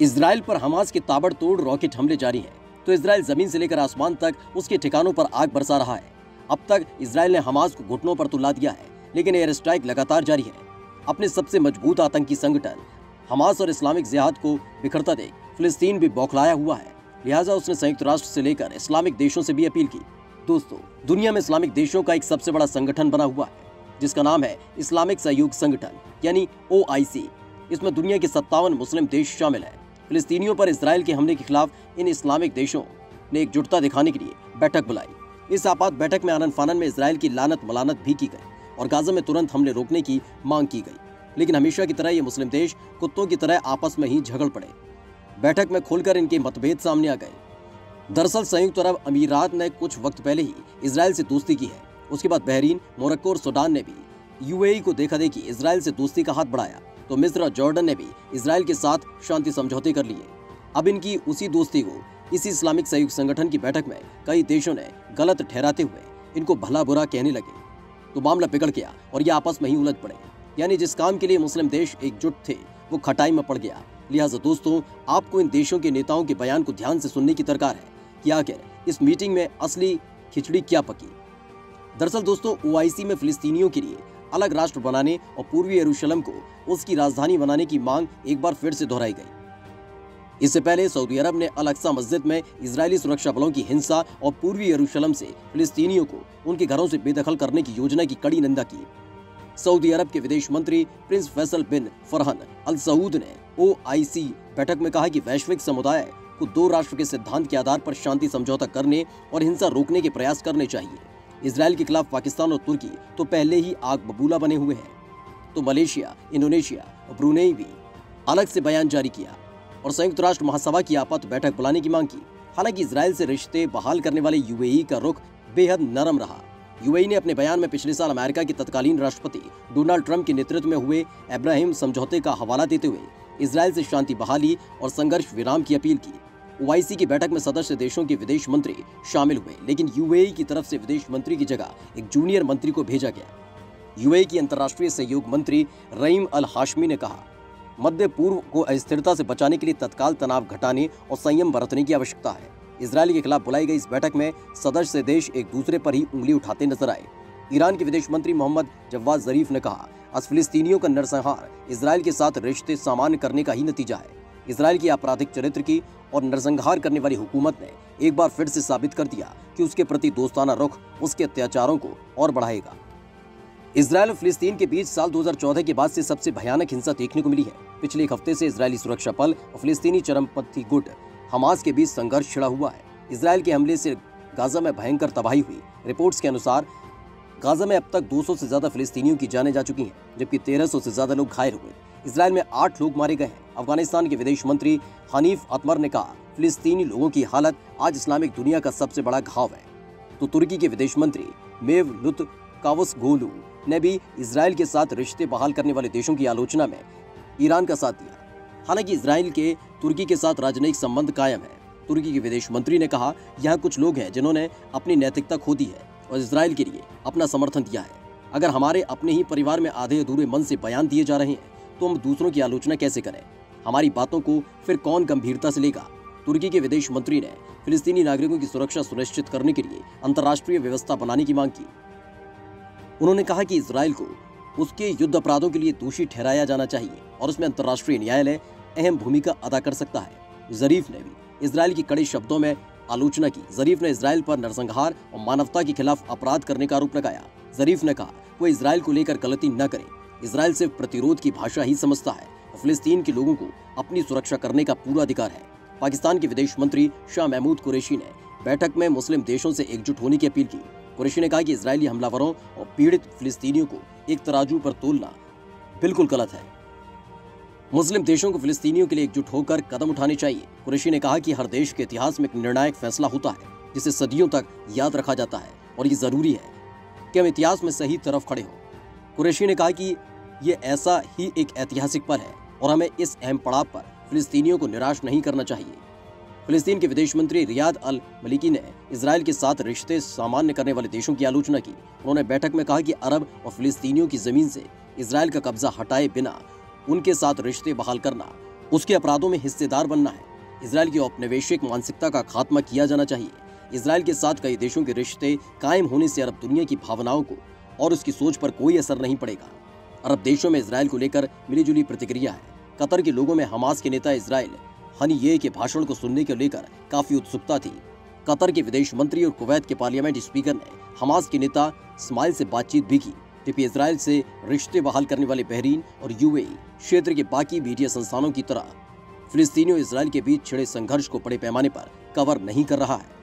Israel पर Hamas के ताबड़तोड़ रॉकेट हमले जारी हैं, तो इजराइल जमीन से लेकर आसमान तक उसके ठिकानों पर आग बरसा रहा है। अब तक इजराइल ने हमास को घुटनों पर तो ला दिया है, लेकिन एयर स्ट्राइक लगातार जारी है। अपने सबसे मजबूत आतंकी संगठन हमास और इस्लामिक जिहाद को बिखरता देख फिलिस्तीन भी बौखलाया हुआ है। लिहाजा उसने संयुक्त राष्ट्र से लेकर इस्लामिक देशों से भी अपील की। दोस्तों, दुनिया में इस्लामिक देशों का एक सबसे बड़ा संगठन बना हुआ है, जिसका नाम है इस्लामिक सहयोग संगठन यानी OIC। इसमें दुनिया के 57 मुस्लिम देश शामिल हैं। फिलिस्तीनियों पर इजराइल के हमले के खिलाफ इन इस्लामिक देशों ने एकजुटता दिखाने के लिए बैठक बुलाई। इस आपात बैठक में आनन फानन में इजराइल की लानत मलानत भी की गई और गाजा में तुरंत हमले रोकने की मांग की गई। लेकिन हमेशा की तरह ये मुस्लिम देश कुत्तों की तरह आपस में ही झगड़ पड़े। बैठक में खुलकर इनके मतभेद सामने आ गए। दरअसल संयुक्त अरब अमीरात ने कुछ वक्त पहले ही इजराइल से दोस्ती की है। उसके बाद बहरीन, मोरक्को और सूडान ने भी UAE को देखा देखी इजराइल से दोस्ती का हाथ बढ़ाया, तो मिस्र और जॉर्डन ने भी इजराइल के साथ शांति समझौते कर लिए। अब इनकी उसी दोस्ती को इसी इस्लामिक सहयोग संगठन की बैठक में कई देशों ने गलत ठहराते हुए इनको भला बुरा कहने लगे, तो मामला बिगड़ गया और ये आपस में ही उलझ पड़े। यानी जिस काम के लिए मुस्लिम देश एकजुट थे वो खटाई में पड़ गया। लिहाजा दोस्तों, आपको इन देशों के नेताओं के बयान को ध्यान से सुनने की दरकार है कि आखिर इस मीटिंग में असली खिचड़ी क्या पकी। दरअसल दोस्तों, OIC में फिलिस्तीनियों के लिए अलग राष्ट्र बनाने और पूर्वी यरूशलेम को उसकी राजधानी बनाने की मांग एक बार फिर से दोहराई गई। इससे पहले सऊदी अरब ने अल-अक्सा मस्जिद में इजरायली सुरक्षा बलों की हिंसा और पूर्वी यरूशलेम से फिलिस्तीनियों को उनके घरों से बेदखल करने की योजना की कड़ी निंदा की। सऊदी अरब के विदेश मंत्री प्रिंस फैसल बिन फरहन अल सऊद ने OIC बैठक में कहा कि वैश्विक समुदाय को 2 राष्ट्र के सिद्धांत के आधार पर शांति समझौता करने और हिंसा रोकने के प्रयास करने चाहिए। इजराइल के खिलाफ पाकिस्तान और तुर्की तो पहले ही आग बबूला बने हुए हैं, तो मलेशिया, इंडोनेशिया और ब्रुनेई भी अलग से बयान जारी किया और संयुक्त राष्ट्र महासभा की आपात बैठक बुलाने की मांग की। हालांकि इजराइल से रिश्ते बहाल करने वाले UAE का रुख बेहद नरम रहा। UAE ने अपने बयान में पिछले साल अमेरिका के तत्कालीन राष्ट्रपति डोनाल्ड ट्रंप के नेतृत्व में हुए अब्राहम समझौते का हवाला देते हुए इजराइल से शांति बहाली और संघर्ष विराम की अपील की। OIC की बैठक में सदस्य देशों के विदेश मंत्री शामिल हुए, लेकिन UAE की तरफ से विदेश मंत्री की जगह एक जूनियर मंत्री को भेजा गया। UAE की अंतर्राष्ट्रीय सहयोग मंत्री रहीम अल हाशमी ने कहा, मध्य पूर्व को अस्थिरता से बचाने के लिए तत्काल तनाव घटाने और संयम बरतने की आवश्यकता है। इजराइल के खिलाफ बुलाई गई इस बैठक में सदस्य देश एक दूसरे पर ही उंगली उठाते नजर आए। ईरान के विदेश मंत्री मोहम्मद जवाद जरीफ ने कहा, आज फिलिस्तीनियों का नरसंहार इजराइल के साथ रिश्ते सामान्य करने का ही नतीजा है। इजराइल की आपराधिक चरित्र की और नरसंहार करने वाली हुकूमत ने एक बार फिर से साबित कर दिया कि उसके प्रति दोस्ताना रुख उसके अत्याचारों को और बढ़ाएगा। इजराइल और फिलिस्तीन के बीच साल 2014 के बाद से सबसे भयानक हिंसा देखने को मिली है। पिछले एक हफ्ते से इजरायली सुरक्षा बल और फिलिस्तीनी चरमपंथी गुट हमास के बीच संघर्ष छिड़ा हुआ है। इजराइल के हमले से गाजा में भयंकर तबाही हुई। रिपोर्ट्स के अनुसार गाजा में अब तक 200 से ज्यादा फिलिस्तीनियों की जानें जा चुकी हैं, जबकि 1300 से ज्यादा लोग घायल हुए। इजराइल में 8 लोग मारे गए हैं। अफगानिस्तान के विदेश मंत्री हनीफ अतमर ने कहा, फिलिस्तीनी लोगों की हालत आज इस्लामिक दुनिया का सबसे बड़ा घाव है। तो तुर्की के विदेश मंत्री मेवलुत कावुसओग्लू ने भी इजराइल के साथ रिश्ते बहाल करने वाले देशों की आलोचना में ईरान का साथ दिया। हालांकि इजराइल के तुर्की के साथ राजनयिक संबंध कायम है। तुर्की के विदेश मंत्री ने कहा, यहाँ कुछ लोग हैं जिन्होंने अपनी नैतिकता खो दी है और इजराइल के लिए अपना समर्थन दिया है। अगर हमारे अपने ही परिवार में आधे अधूरे मन से बयान दिए जा रहे हैं तो हम दूसरों की आलोचना कैसे करें? हमारी बातों को फिर कौन गंभीरता से लेगा? तुर्की के विदेश मंत्री ने फिलिस्तीनी नागरिकों की सुरक्षा सुनिश्चित करने के लिए अंतर्राष्ट्रीय व्यवस्था बनाने की मांग की। उन्होंने कहा कि इजराइल को उसके युद्ध अपराधों के लिए दोषी ठहराया जाना चाहिए और उसमें अंतर्राष्ट्रीय न्यायालय अहम भूमिका अदा कर सकता है। जरीफ ने भी इजराइल की कड़े शब्दों में आलोचना की। जरीफ ने इजराइल पर नरसंहार और मानवता के खिलाफ अपराध करने का आरोप लगाया। जरीफ ने कहा, वो इजराइल को लेकर गलती न करे। इजराइल सिर्फ प्रतिरोध की भाषा ही समझता है और फिलिस्तीन के लोगों को अपनी सुरक्षा करने का पूरा अधिकार है। पाकिस्तान के विदेश मंत्री शाह महमूद कुरैशी ने बैठक में मुस्लिम देशों से एकजुट होने की अपील की। कुरैशी ने कहा कि इजरायली हमलावरों और पीड़ित फिलिस्तीनियों को एक तराजू पर तोलना बिल्कुल गलत है। मुस्लिम देशों को फिलिस्तीनियों के लिए एकजुट होकर कदम उठाने चाहिए। कुरैशी ने कहा कि हर देश के इतिहास में एक निर्णायक फैसला होता है जिसे सदियों तक याद रखा जाता है और ये जरूरी है कि हम इतिहास में सही तरफ खड़े हों। कुरैशी ने कहा कि ये ऐसा ही एक ऐतिहासिक पल है और हमें इस अहम पड़ाव पर फिलिस्तीनियों को निराश नहीं करना चाहिए। फिलिस्तीन के विदेश मंत्री रियाद अल मलिकी ने इजराइल के साथ रिश्ते सामान्य करने वाले देशों की आलोचना की। उन्होंने बैठक में कहा कि अरब और फिलिस्तीनियों की जमीन से इजराइल का कब्जा हटाए बिना उनके साथ रिश्ते बहाल करना उसके अपराधों में हिस्सेदार बनना है। इजराइल की औपनिवेशिक मानसिकता का खात्मा किया जाना चाहिए। इजराइल के साथ कई देशों के रिश्ते कायम होने से अरब दुनिया की भावनाओं को और उसकी सोच पर कोई असर नहीं पड़ेगा। अरब देशों में इजराइल को लेकर मिलीजुली प्रतिक्रिया है। कतर के लोगों में हमास के नेता इजराइल हनीये के भाषण को सुनने को लेकर काफी उत्सुकता थी। कतर के विदेश मंत्री और कुवैत के पार्लियामेंट स्पीकर ने हमास के नेता इस्माइल से बातचीत भी की, जबकि इजराइल से रिश्ते बहाल करने वाले बहरीन और यूएई क्षेत्र के बाकी मीडिया संस्थानों की तरह फिलिस्तीनी और इजराइल के बीच छिड़े संघर्ष को बड़े पैमाने पर कवर नहीं कर रहा है।